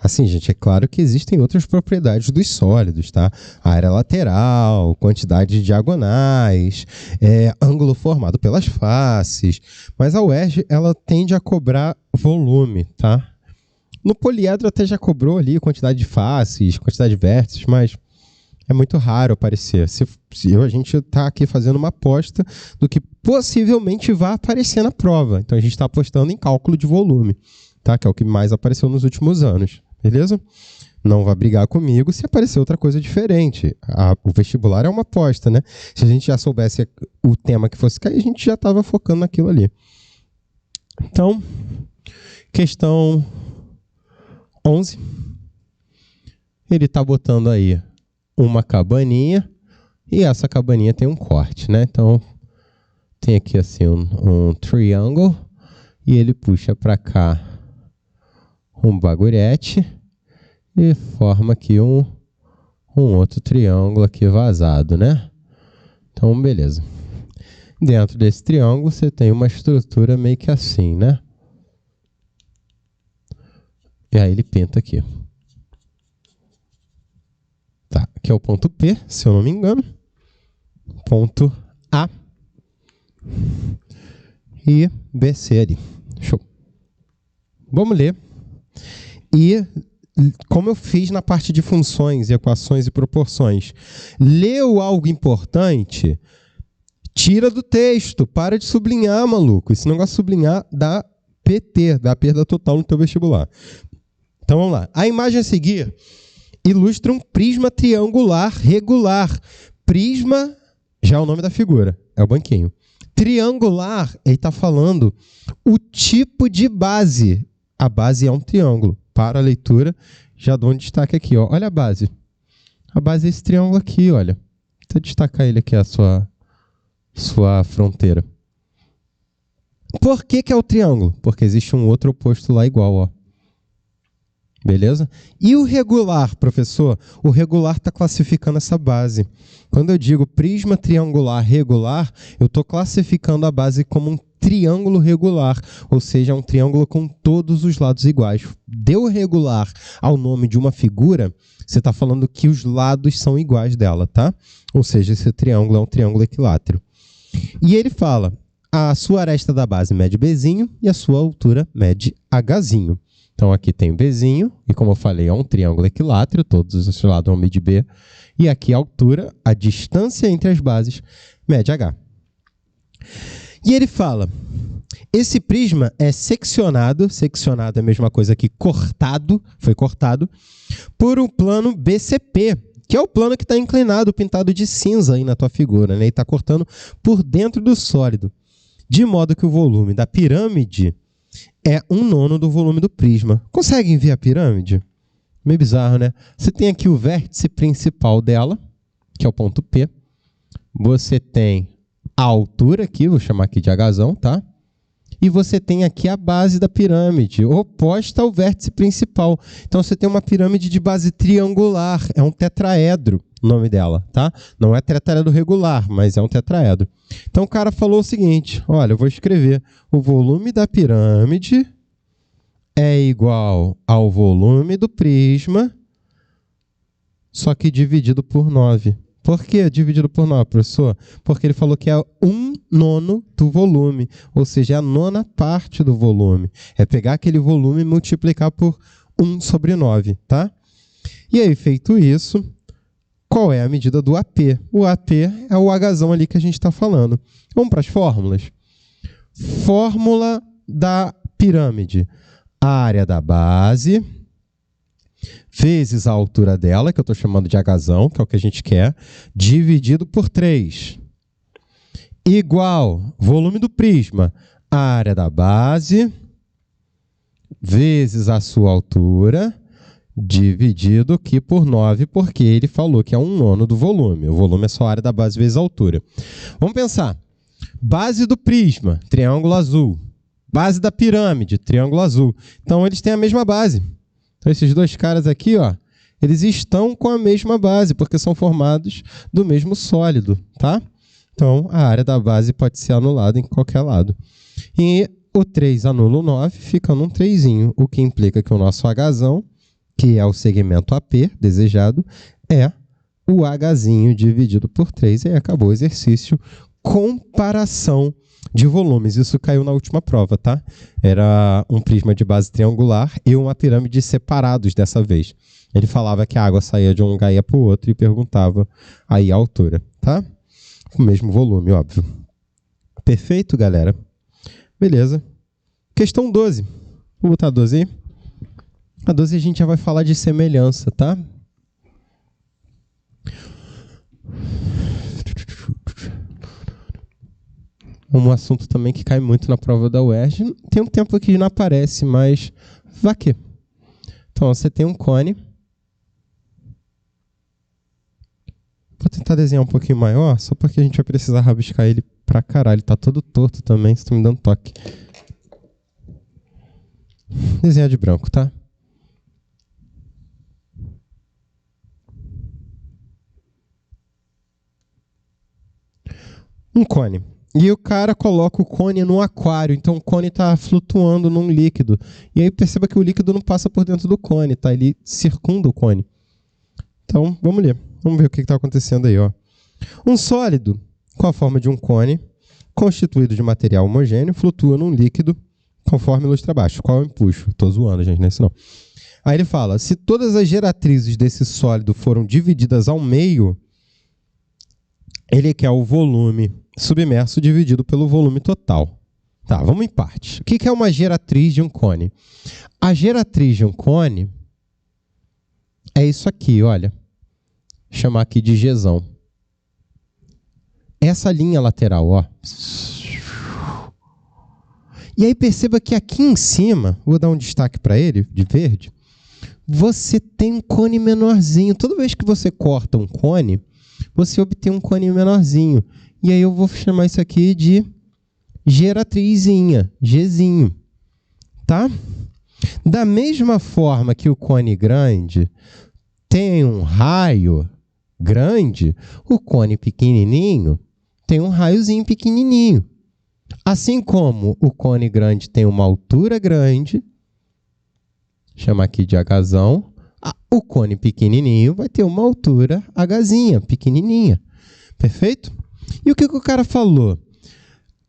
Assim, gente, é claro que existem outras propriedades dos sólidos, tá? Área lateral, quantidade de diagonais, ângulo formado pelas faces, mas a UERJ, ela tende a cobrar volume, tá? No poliedro até já cobrou ali quantidade de faces, quantidade de vértices, mas é muito raro aparecer. A gente está aqui fazendo uma aposta do que possivelmente vai aparecer na prova. Então, a gente está apostando em cálculo de volume, tá? Que é o que mais apareceu nos últimos anos. Beleza? Não vai brigar comigo se aparecer outra coisa diferente. O vestibular é uma aposta, né? Se a gente já soubesse o tema que fosse cair, a gente já estava focando naquilo ali. Então, questão 11. Ele está botando aí uma cabaninha e essa cabaninha tem um corte, né? Então, tem aqui assim um triângulo e ele puxa para cá um bagulhete e forma aqui um outro triângulo aqui vazado, né? Então, beleza. Dentro desse triângulo, você tem uma estrutura meio que assim, né? E aí ele pinta aqui. Tá, aqui é o ponto P, se eu não me engano. Ponto A. E BC ali. Show. Vamos ler. E, como eu fiz na parte de funções, equações e proporções, leu algo importante, tira do texto, para de sublinhar, maluco. Esse negócio de sublinhar dá PT, dá perda total no teu vestibular. Então, vamos lá. A imagem a seguir ilustra um prisma triangular regular. Prisma, já é o nome da figura, é o banquinho. Triangular, ele está falando o tipo de base. A base é um triângulo. Para a leitura, já dou um destaque aqui. Ó. Olha a base. A base é esse triângulo aqui, olha. Vou destacar ele aqui, a sua fronteira. Por que é o triângulo? Porque existe um outro oposto lá igual, ó. Beleza? E o regular, professor? O regular está classificando essa base. Quando eu digo prisma triangular regular, eu estou classificando a base como um triângulo regular, ou seja, um triângulo com todos os lados iguais. Deu regular ao nome de uma figura, você está falando que os lados são iguais dela, tá? Ou seja, esse triângulo é um triângulo equilátero. E ele fala, a sua aresta da base mede Bzinho e a sua altura mede Hzinho. Então, aqui tem o Bzinho, e como eu falei, é um triângulo equilátero, todos os lados vão medir B. E aqui a altura, a distância entre as bases, mede H. E ele fala, esse prisma é seccionado é a mesma coisa que cortado, foi cortado, por um plano BCP, que é o plano que está inclinado, pintado de cinza aí na tua figura, né? E está cortando por dentro do sólido, de modo que o volume da pirâmide é 1/9 do volume do prisma. Conseguem ver a pirâmide? Meio bizarro, né? Você tem aqui o vértice principal dela, que é o ponto P. Você tem a altura aqui, vou chamar aqui de Hzão, tá? E você tem aqui a base da pirâmide, oposta ao vértice principal. Então, você tem uma pirâmide de base triangular, é um tetraedro o nome dela, tá? Não é tetraedro regular, mas é um tetraedro. Então, o cara falou o seguinte, olha, eu vou escrever, o volume da pirâmide é igual ao volume do prisma, só que dividido por 9. Por que dividido por 9, professor? Porque ele falou que é 1/9 do volume, ou seja, é a 9ª parte do volume. É pegar aquele volume e multiplicar por 1/9, tá? E aí, feito isso, qual é a medida do AP? O AP é o Hzão ali que a gente está falando. Vamos para as fórmulas? Fórmula da pirâmide. A área da base vezes a altura dela, que eu estou chamando de Hzão, que é o que a gente quer, dividido por 3. Igual volume do prisma, a área da base vezes a sua altura, dividido aqui por 9, porque ele falou que é 1/9 do volume. O volume é só a área da base vezes a altura. Vamos pensar. Base do prisma, triângulo azul. Base da pirâmide, triângulo azul. Então, eles têm a mesma base. Então, esses dois caras aqui, ó, eles estão com a mesma base, porque são formados do mesmo sólido, tá? Então, a área da base pode ser anulada em qualquer lado. E o 3 anula o 9, ficando um 3, o que implica que o nosso Hzão, que é o segmento AP desejado, é o Hzinho dividido por 3. E aí acabou o exercício. Comparação de volumes. Isso caiu na última prova, tá? Era um prisma de base triangular e uma pirâmide separados dessa vez. Ele falava que a água saía de um lugar e ia para o outro e perguntava aí a altura, tá? O mesmo volume, óbvio. Perfeito, galera? Beleza. Questão 12. Vou botar a 12 aí. A 12 a gente já vai falar de semelhança, tá? Um assunto também que cai muito na prova da UERJ. Tem um tempo que não aparece, mas vá que. Então, você tem um cone. Vou tentar desenhar um pouquinho maior, só porque a gente vai precisar rabiscar ele pra caralho. Ele tá todo torto também, vocês estão me dando toque. Desenhar de branco, tá? Um cone. E o cara coloca o cone no aquário, então o cone está flutuando num líquido. E aí perceba que o líquido não passa por dentro do cone, tá? Ele circunda o cone. Então, vamos ler. Vamos ver o que está acontecendo aí, ó. Um sólido com a forma de um cone, constituído de material homogêneo, flutua num líquido, conforme ilustra abaixo. Qual é o empuxo? Estou zoando, gente, não é isso não. Aí ele fala, se todas as geratrizes desse sólido foram divididas ao meio, ele quer o volume submerso dividido pelo volume total. Tá, vamos em partes. O que é uma geratriz de um cone? A geratriz de um cone é isso aqui, olha. Vou chamar aqui de Gzão. Essa linha lateral, ó. E aí perceba que aqui em cima, vou dar um destaque para ele, de verde, você tem um cone menorzinho. Toda vez que você corta um cone, você obtém um cone menorzinho. E aí eu vou chamar isso aqui de geratrizinha, Gzinho, tá? Da mesma forma que o cone grande tem um raio grande, o cone pequenininho tem um raiozinho pequenininho. Assim como o cone grande tem uma altura grande, chama aqui de Hzão, o cone pequenininho vai ter uma altura Hzinha, pequenininha. Perfeito? E o que o cara falou?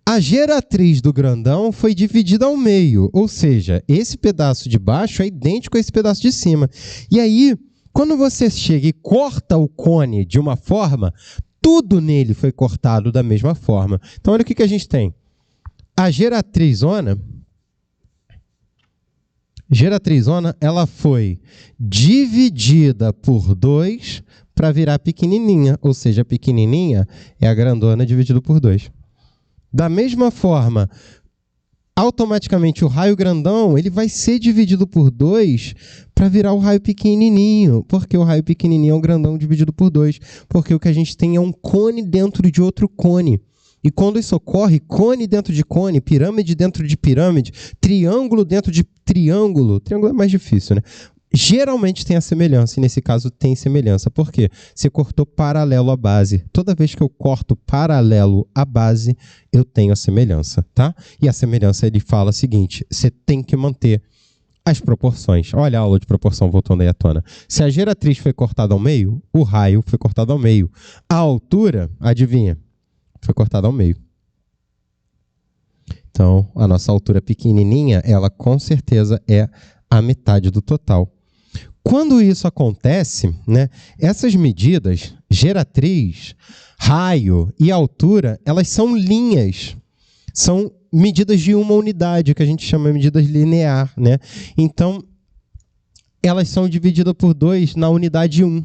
A geratriz do grandão foi dividida ao meio, ou seja, esse pedaço de baixo é idêntico a esse pedaço de cima. E aí, quando você chega e corta o cone de uma forma, tudo nele foi cortado da mesma forma. Então, olha o que a gente tem. A geratrizona, ela foi dividida por 2 para virar pequenininha, ou seja, a pequenininha é a grandona dividido por 2. Da mesma forma, automaticamente o raio grandão ele vai ser dividido por 2 para virar o raio pequenininho. Porque o raio pequenininho é o grandão dividido por 2. Porque o que a gente tem é um cone dentro de outro cone. E quando isso ocorre, cone dentro de cone, pirâmide dentro de pirâmide, triângulo dentro de triângulo. Triângulo é mais difícil, né? Geralmente tem a semelhança, e nesse caso tem semelhança. Por quê? Você cortou paralelo à base. Toda vez que eu corto paralelo à base, eu tenho a semelhança, tá? E a semelhança, ele fala o seguinte, você tem que manter as proporções. Olha a aula de proporção voltando aí à tona. Se a geratriz foi cortada ao meio, o raio foi cortado ao meio. A altura, adivinha? Foi cortada ao meio. Então, a nossa altura pequenininha, ela com certeza é a metade do total. Quando isso acontece, né, essas medidas, geratriz, raio e altura, elas são linhas. São medidas de uma unidade, que a gente chama de medidas linear, né? Então, elas são divididas por 2 na unidade 1.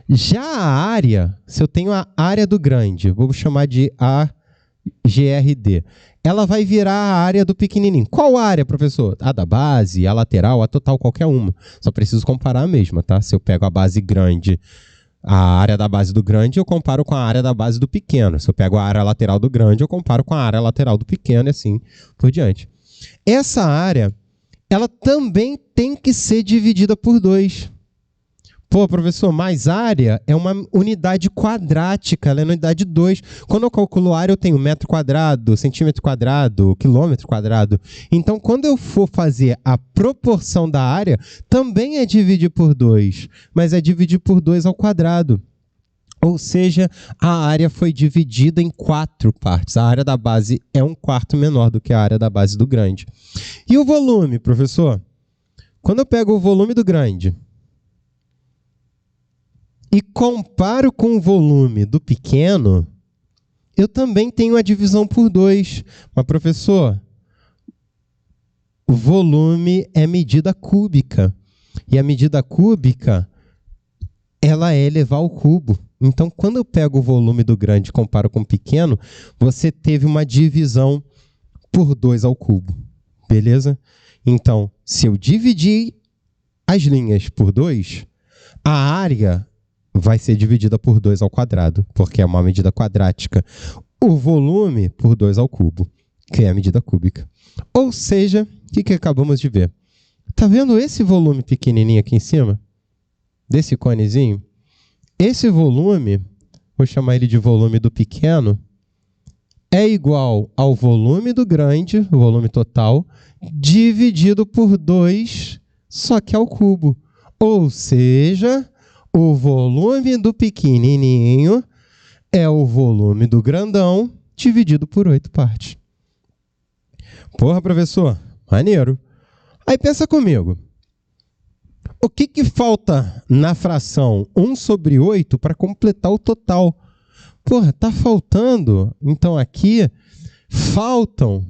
Já a área, se eu tenho a área do grande, vou chamar de AGRD, ela vai virar a área do pequenininho. Qual área, professor? A da base, a lateral, a total, qualquer uma. Só preciso comparar a mesma, tá? Se eu pego a base grande, a área da base do grande, eu comparo com a área da base do pequeno. Se eu pego a área lateral do grande, eu comparo com a área lateral do pequeno e assim por diante. Essa área, ela também tem que ser dividida por 2. Pô, professor, mas área é uma unidade quadrática, ela é unidade 2. Quando eu calculo área, eu tenho metro quadrado, centímetro quadrado, quilômetro quadrado. Então, quando eu for fazer a proporção da área, também é dividir por 2, mas é dividir por 2 ao quadrado. Ou seja, a área foi dividida em 4 partes. A área da base é 1/4 menor do que a área da base do grande. E o volume, professor? Quando eu pego o volume do grande e comparo com o volume do pequeno, eu também tenho a divisão por 2. Mas, professor, o volume é medida cúbica. E a medida cúbica, ela é elevar ao cubo. Então, quando eu pego o volume do grande e comparo com o pequeno, você teve uma divisão por 2 ao cubo. Beleza? Então, se eu dividir as linhas por 2, a área vai ser dividida por 2 ao quadrado, porque é uma medida quadrática. O volume por 2 ao cubo, que é a medida cúbica. Ou seja, o que acabamos de ver? Está vendo esse volume pequenininho aqui em cima? Desse conezinho? Esse volume, vou chamar ele de volume do pequeno, é igual ao volume do grande, o volume total, dividido por 2, só que ao cubo. Ou seja, o volume do pequenininho é o volume do grandão dividido por 8 partes. Porra, professor, maneiro. Aí pensa comigo. O que falta na fração 1/8 para completar o total? Porra, tá faltando. Então aqui faltam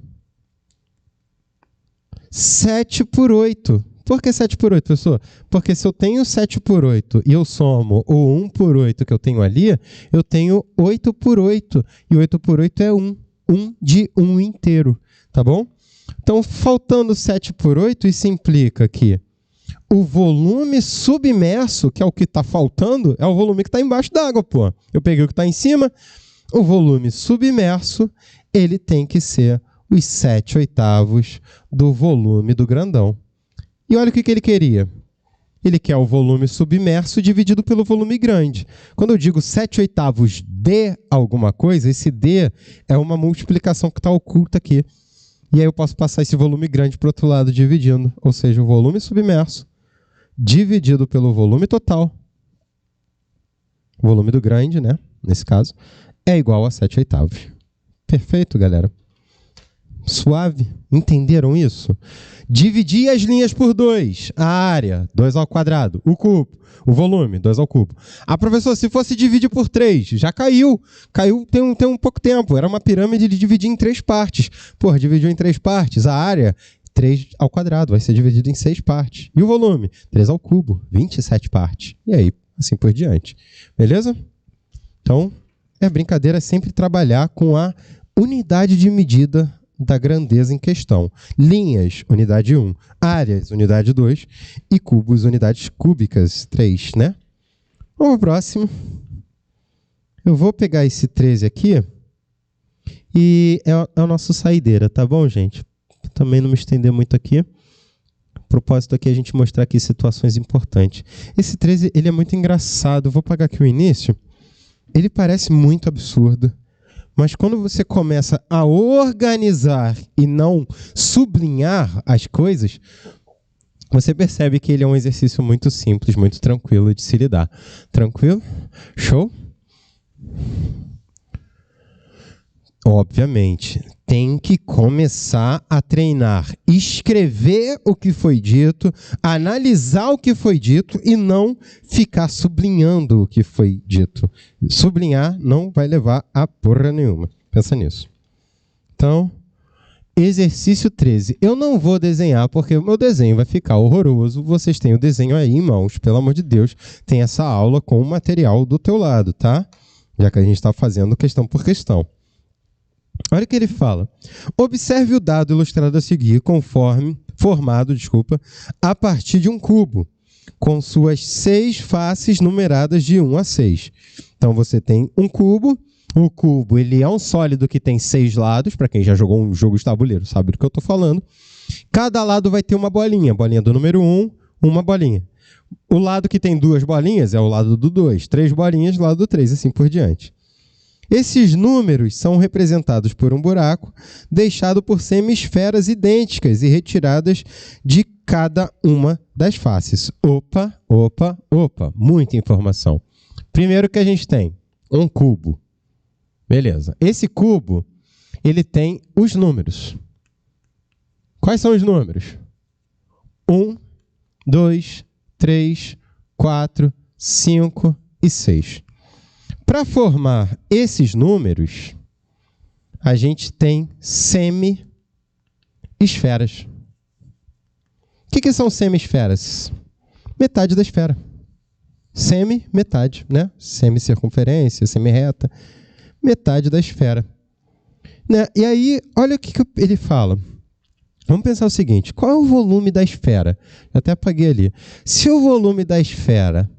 7/8. Por que 7/8, professor? Porque se eu tenho 7/8 e eu somo o 1/8 que eu tenho ali, eu tenho 8/8. E 8/8 é 1. 1 de 1 inteiro. Tá bom? Então, faltando 7/8, isso implica que o volume submerso, que é o que está faltando, é o volume que está embaixo d'água, pô. Eu peguei o que está em cima. O volume submerso, ele tem que ser os 7/8 do volume do grandão. E olha o que ele queria. Ele quer o volume submerso dividido pelo volume grande. Quando eu digo 7/8 de alguma coisa, esse D é uma multiplicação que está oculta aqui. E aí eu posso passar esse volume grande para o outro lado dividindo. Ou seja, o volume submerso dividido pelo volume total, o volume do grande, né, nesse caso, é igual a 7/8. Perfeito, galera? Suave? Entenderam isso? Dividir as linhas por 2. A área, 2 ao quadrado. O cubo, o volume, 2 ao cubo. Ah, professor, se fosse dividir por 3, já caiu. Caiu tem um pouco tempo. Era uma pirâmide de dividir em 3 partes. Porra, dividiu em 3 partes. A área, 3 ao quadrado, vai ser dividido em 6 partes. E o volume? 3 ao cubo, 27 partes. E aí, assim por diante. Beleza? Então, brincadeira é sempre trabalhar com a unidade de medida da grandeza em questão. Linhas, unidade 1. Áreas, unidade 2. E cubos, unidades cúbicas, 3, né? Vamos ao próximo. Eu vou pegar esse 13 aqui e é o nosso saideira, tá bom, gente? Também não me estender muito aqui. O propósito aqui é a gente mostrar aqui situações importantes. Esse 13, ele é muito engraçado. Eu vou pagar aqui o início. Ele parece muito absurdo. Mas quando você começa a organizar e não sublinhar as coisas, você percebe que ele é um exercício muito simples, muito tranquilo de se lidar. Tranquilo? Show? Obviamente, tem que começar a treinar, escrever o que foi dito, analisar o que foi dito e não ficar sublinhando o que foi dito. Sublinhar não vai levar a porra nenhuma. Pensa nisso. Então, exercício 13. Eu não vou desenhar porque o meu desenho vai ficar horroroso. Vocês têm o desenho aí em mãos, pelo amor de Deus. Tem essa aula com o material do teu lado, tá? Já que a gente está fazendo questão por questão. Olha o que ele fala. Observe o dado ilustrado a seguir, formado, a partir de um cubo, com suas 6 faces numeradas de 1 a 6. Então, você tem um cubo. O cubo ele é um sólido que tem 6 lados. Para quem já jogou um jogo de tabuleiro, sabe do que eu estou falando. Cada lado vai ter uma bolinha. Bolinha do número 1, uma bolinha. O lado que tem 2 bolinhas é o lado do 2. 3 bolinhas, lado do 3, assim por diante. Esses números são representados por um buraco deixado por semisferas idênticas e retiradas de cada uma das faces. Opa, opa, opa. Muita informação. Primeiro que a gente tem um cubo. Beleza. Esse cubo, ele tem os números. Quais são os números? 1, 2, 3, 4, 5 e 6. Para formar esses números, a gente tem semi-esferas. O que são semi-esferas? Metade da esfera. Semi, metade, né? Semicircunferência, semi-reta. Metade da esfera. Né? E aí, olha o que ele fala. Vamos pensar o seguinte, qual é o volume da esfera? Eu até apaguei ali. Se o volume da esfera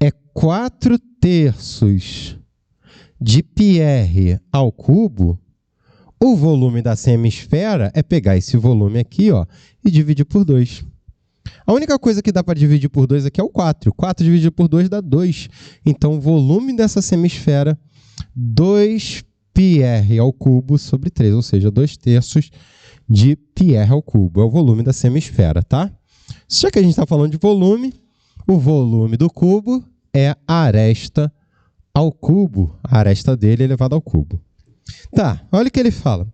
é 4/3 de πr ao cubo, o volume da semisfera é pegar esse volume aqui, ó, e dividir por 2. A única coisa que dá para dividir por 2 aqui é o 4. 4 dividido por 2 dá 2. Então, o volume dessa semisfera, 2πr ao cubo sobre 3, ou seja, 2/3 de πr ao cubo. É o volume da semisfera, tá? Já que a gente está falando de volume, o volume do cubo é a aresta ao cubo. A aresta dele é elevada ao cubo. Tá, olha o que ele fala.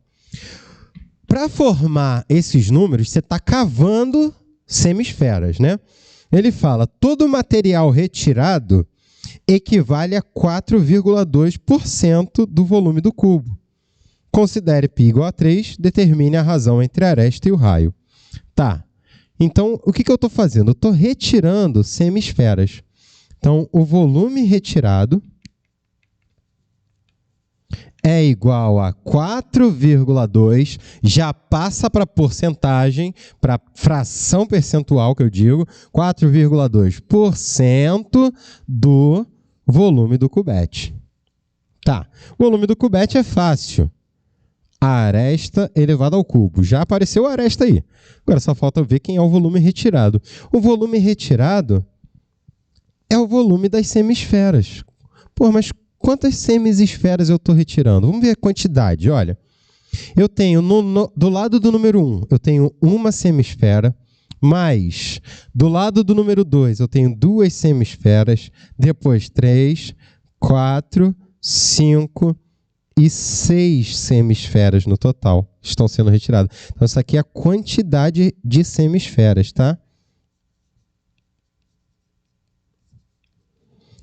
Para formar esses números, você está cavando semisferas, né? Ele fala, todo material retirado equivale a 4,2% do volume do cubo. Considere π igual a 3, determine a razão entre a aresta e o raio. Tá, então o que eu estou fazendo? Eu estou retirando semisferas. Então, o volume retirado é igual a 4,2, já passa para porcentagem, para fração percentual, que eu digo, 4,2% do volume do cubete. Tá, o volume do cubete é fácil. A aresta elevada ao cubo. Já apareceu a aresta aí. Agora só falta ver quem é o volume retirado. O volume retirado é o volume das semisferas. Pô, mas quantas semisferas eu estou retirando? Vamos ver a quantidade. Olha, eu tenho do lado do número 1, eu tenho uma semisfera, mais do lado do número 2, eu tenho 2 semisferas, depois 3, 4, 5 e 6 semisferas no total estão sendo retiradas. Então, essa aqui é a quantidade de semisferas, tá?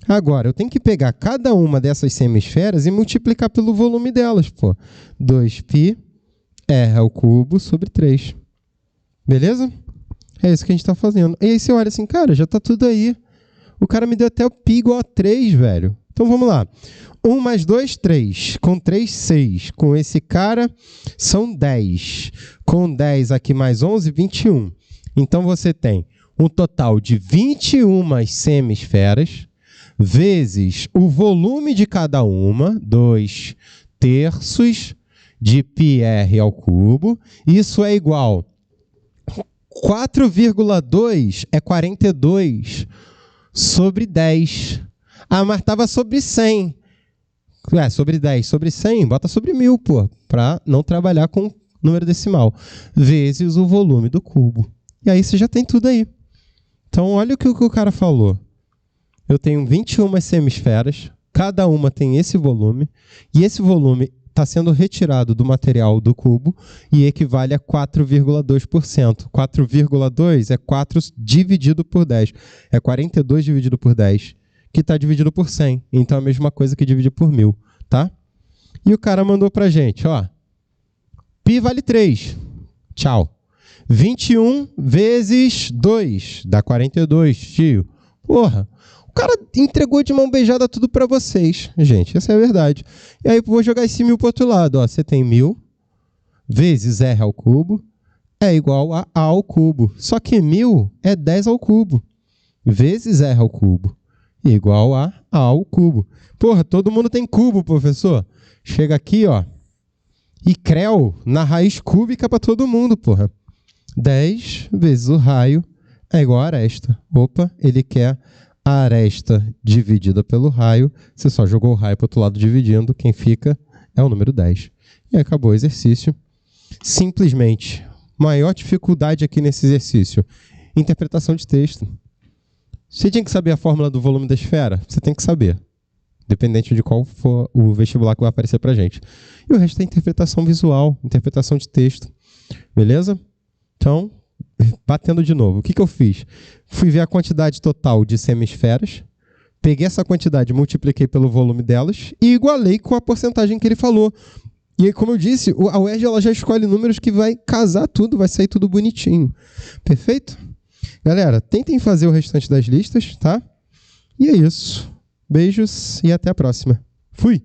Agora, eu tenho que pegar cada uma dessas semisferas e multiplicar pelo volume delas, pô. 2πr ao cubo sobre 3. Beleza? É isso que a gente está fazendo. E aí você olha assim, cara, já está tudo aí. O cara me deu até o π igual a 3, velho. Então vamos lá. 1 mais 2, 3. Com 3, 6. Com esse cara, são 10. Com 10 aqui mais 11, 21. Então você tem um total de 21 semisferas, vezes o volume de cada uma, 2 terços de πr ao cubo. Isso é igual 4,2 é 42 sobre 10. Ah, mas estava sobre 100. Sobre 10. Sobre 100, bota sobre 1000, pô, para não trabalhar com número decimal. Vezes o volume do cubo. E aí você já tem tudo aí. Então, olha o que o cara falou. Eu tenho 21 semisferas, cada uma tem esse volume, e esse volume está sendo retirado do material do cubo e equivale a 4,2%. 4,2 é 4 dividido por 10. É 42 dividido por 10, que está dividido por 100. Então, é a mesma coisa que dividir por 1000, tá? E o cara mandou para a gente, ó. Π vale 3. Tchau. 21 vezes 2 dá 42, tio. Porra, o cara entregou de mão beijada tudo para vocês, gente. Essa é a verdade. E aí, vou jogar esse 1000 para o outro lado. Ó. Você tem 1000 vezes R ao cubo é igual a A ao cubo. Só que 1000 é 10 ao cubo vezes R ao cubo igual a A ao cubo. Porra, todo mundo tem cubo, professor. Chega aqui, ó, e creu na raiz cúbica para todo mundo, porra. 10 vezes o raio é igual a aresta. Opa, ele quer a aresta dividida pelo raio. Você só jogou o raio para o outro lado dividindo. Quem fica é o número 10. E acabou o exercício. Simplesmente, maior dificuldade aqui nesse exercício, interpretação de texto. Você tinha que saber a fórmula do volume da esfera? Você tem que saber, dependente de qual for o vestibular que vai aparecer para a gente. E o resto é interpretação visual, interpretação de texto. Beleza? Então, batendo de novo, o que eu fiz? Fui ver a quantidade total de semisferas, peguei essa quantidade, multipliquei pelo volume delas e igualei com a porcentagem que ele falou. E aí, como eu disse, a UERJ ela já escolhe números que vai casar tudo, vai sair tudo bonitinho. Perfeito? Galera, tentem fazer o restante das listas, tá? E é isso. Beijos e até a próxima. Fui!